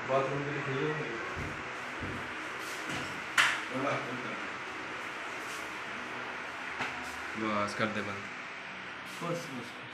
Bathroom के लिए चाहिए बस कर दे बंद। बस बस